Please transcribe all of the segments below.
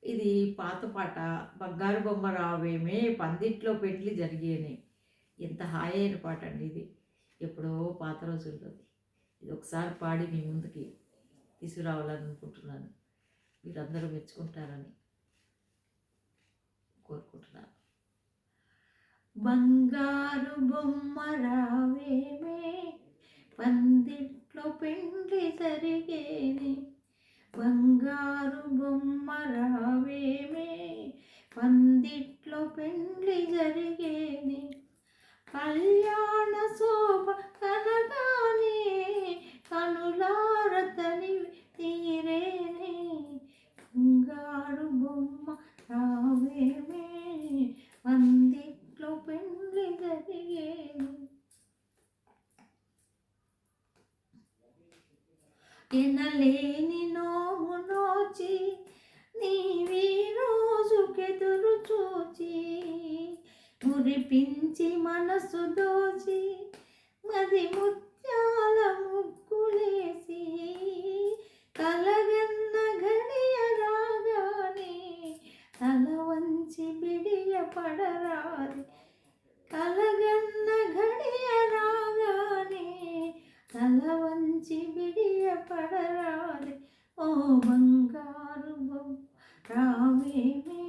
ఇది పాత పాట. 'బంగారు బొమ్మ రావేమే పందిట్లో పెండ్లి జరిగేనే.' ఎంత హాయి అయిన పాట అండి ఇది. ఎప్పుడో పాత రోజుల్లోది. ఇది ఒకసారి పాడి మీ ముందుకి తీసుకురావాలని అనుకుంటున్నాను. మీరందరూ మెచ్చుకుంటారని కోరుకుంటున్నాను. బంగారు బొమ్మ రావేమే పందిట్లో పెండ్లి జరిగేనే. బంగారు బొమ్మ రావేమే పందిట్లో పెండ్లి జరిగేనే. కళ్యాణ శోభ కనగానే కనులారతని తీరేనే. బంగారు బొమ్మ రావేమే పందిట్లో పెండ్లి జరిగేనే. ఎనలేని నోము నోచి నీవీ రోజుకెదురు చూచి మురిపించి మనసు దోచి మది ముత్యాల ముగ్గులేసి కలగన్న గడియ రాగానే తల వంచి బిడియ పడరాది. కలగన్న గడియ రాగానే తల వంచి బిడియ పడరాది. ఓ బంగారు బొమ్మ రావేమే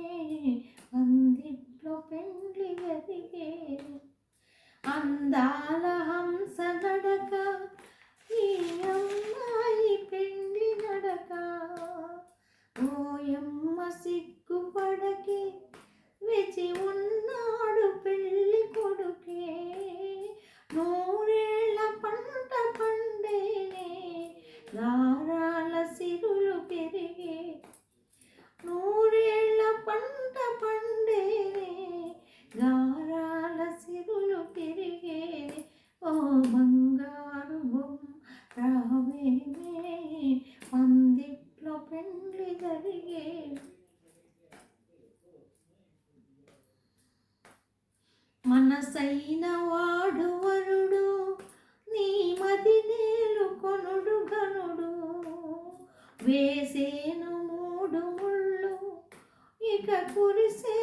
పందిట్లో పెండ్లి జరిగేనే. అందాల హంస నడక ఈ అమ్మాయి పెండ్లి నడక. ఓయమ్మ సిగ్గుపడకే వెచి ఉన్నాడు పెళ్ళి కొడుకే. నూరేళ్ల పంట పండేనే గారాల సిరులు పెరిగే. నూరేళ్ల పంట పండేనే గారాల సిరులు పెరిగేనే. ఓ బంగారు బొమ్మ రావేమే పందిట్లో పెండ్లి జరిగేనే. మనసైన వాడు వరుడు నీ మది నేలు కొనుడు గనుడు. వేసేను మూడు ముళ్ళు ఇక కురిసే